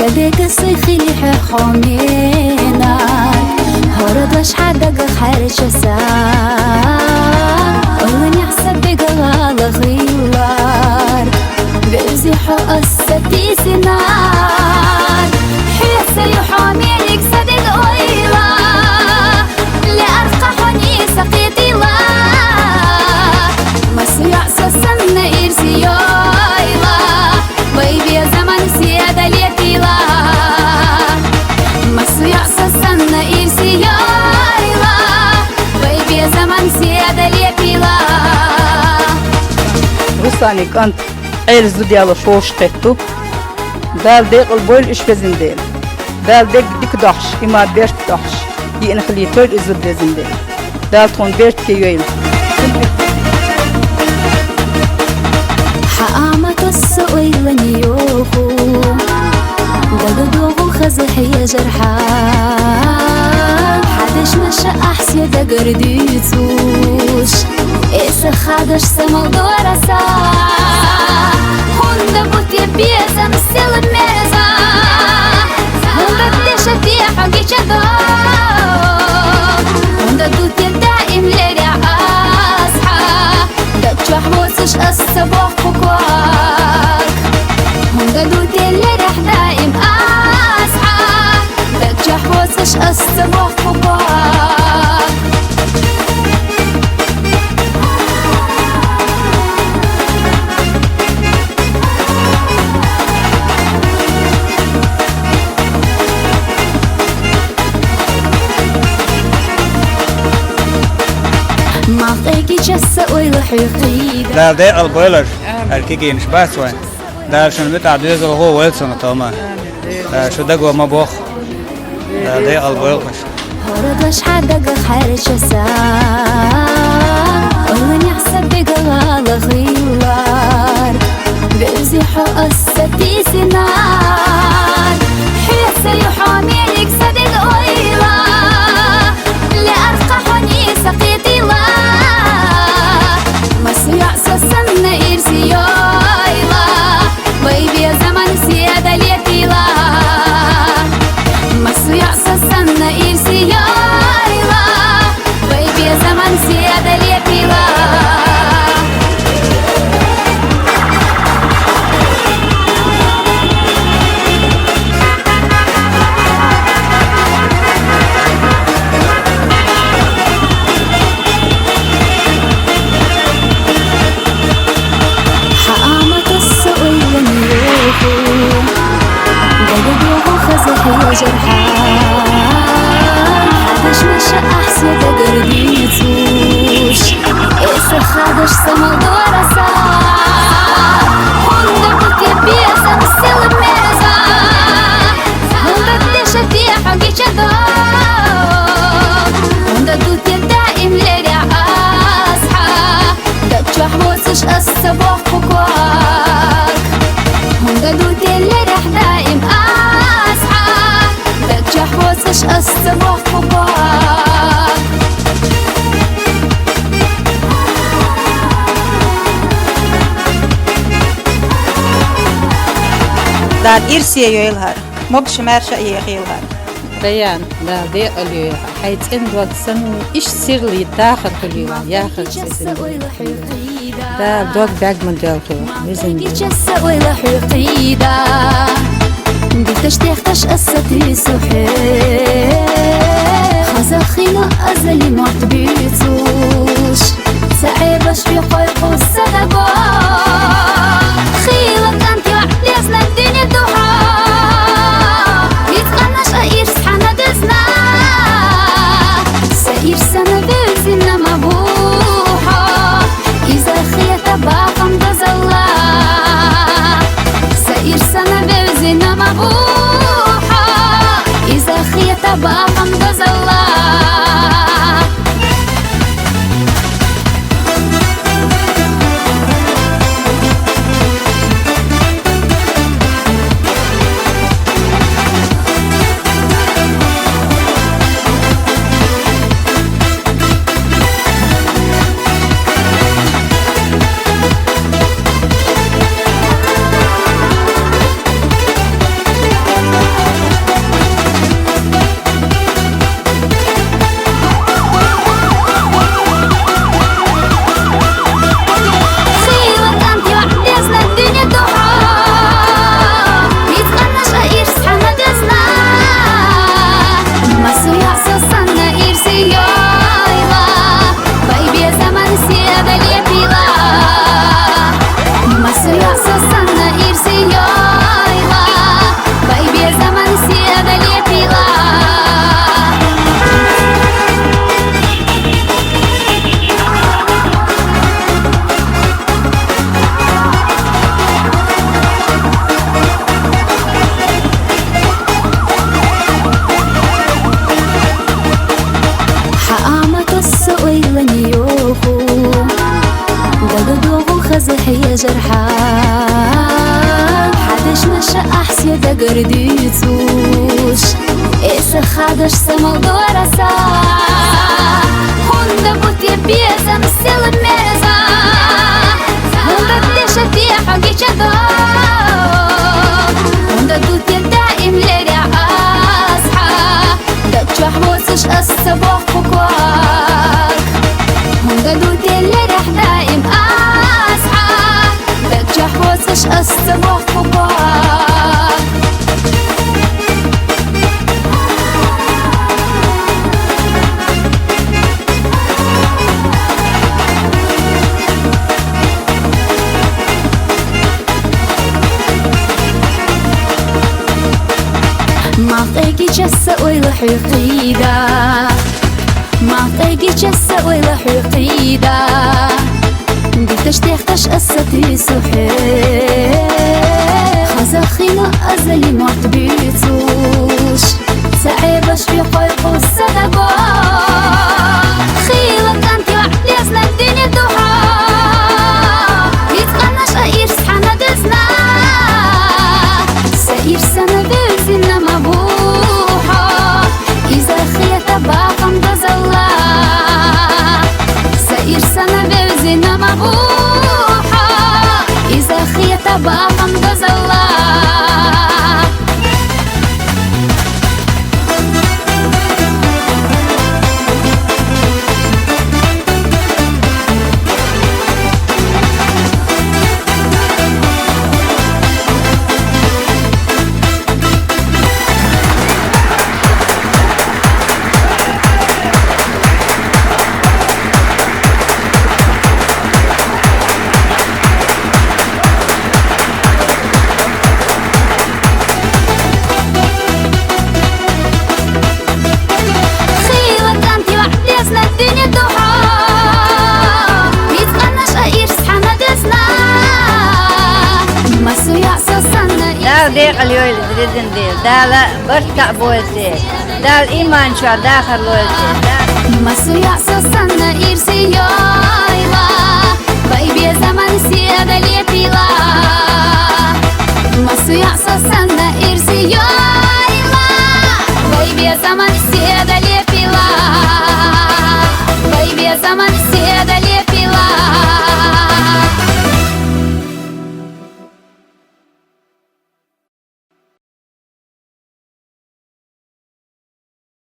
صدق الصيخي لي حومينا هردش حدق خارج أولن يحسب على غيوار بأزيحو أستي سنار حيث يحومينك صدق أويلا لأرقى حني سقيتي لا مسيع سسن إرسي يويلا ويبيا زمن سيادة ليتيلا مسيع سسن إرسي يويلا ويبيا زمن سيادة ليتيلا Rusani kant erzu diyalı şoş qettu. Dalde qılboyl işvezindeyim. Dalde dik dahş, ima bert dahş. Yeni xilitoyl izul bezindeyim. Dal ton bert keyoyl. حقامة السؤال نيوخو دقدوغو خزحي جرحا حدش مشى أحسي دقرديتوش إيسا خادش سمو دورسا هوندا بوتي بيزا مسيل ميزا هوندا بديشة في حقي شدو هوندا دوتي دائم لرع أصحى دكشو حوسش الصباح فكواك هوندا دوتي لرح دائم أصحى دكشو حوسش الصباح فكواك معطيكي جسة ويلحقي لا ده البويلر الكيكي مش بس وين ده عشان بتاع ديزل هو ويلسون طبعا شو ده جوا ما بوخ ده البويلر هردش حدق خارج أولن يحسب على غيوار بأزيحو أستي سنار حيث يحومينك صدق أويلا لأرقى حني سقيتي لا مسيع سسن إرسي يويلا ويبيا زمن سيادة ليتيلا مسيع سسن إرسي يويلا ويبيا زمن سيادة ليتيلا جرحان حدش مشى أحسي دقرديتوش إيسا خادش سما دورسا هوندا بوتي بيزا مسيل ميزا هوندا بديشة في حقي شدو هوندا دوتي دائم لرع أصحى دكشو حوسش الصباح فكواك هوندا دوتي لرح دائم حوسش الصباح فوقك Dal irsiye yoylhar. Mob şmerşa yeyilhar. Dayan, da de alıyor. Haytın doksan iş sirli daxil kılıyor. Yaxır sesin. Da dok bagman jalto. Bizim. جسة ولا حقيدة بتشتيخش قصتي صحيح خزخينا أزلي معتبيتوش سعيبش في قيق السدقة خيلك أنت وعديسنا الدنيا دوحة يتقنش أير سحنا دزنا سأير سنة بيزنا مبوحة إذا خيت باقا مدزلا سأير سنة بيزنا مبوحة إذا خيت باقا مدزلا جرحا حدش مشى أحسي دقرديتوش إيسا خادش سموضوع رسا هوندا بوتي بيزا مسيل ميزا هوندا بديشة في حقي جدو هوندا دوتي دائم لرع أصحى دك حبوسش الصباح فكواك هوندا دوتي لرح دائم أصحى دك حبوسش الصباح فكواك ما طيقي جسة ولا حقيدة ما طيقي جسة ولا حقيدة قلتش تختش أستي صحيح خزاخينا أزلي ما تبيتوش سعيبش في قلب الصدقة خيلك أنت وعديسنا الدنيا دوحة يتقنش أير سحنا دزنا سأير سنة بيرزنا مبوحة إذا خيطة باقم دزلا سأير سنة بيرزنا مبوحة إذا خيطة باقم دزلا ديق اليوم دريدن ديل دالا بركع بولتي دال إيمان شو داخل لولتي مسو يعصو سنة إرسي يويلا بايبي زمان سيادة لي بيلا مسو يعصو سنة إرسي يويلا بايبي زمان سيادة لي بيلا بايبي زمان سيادة لي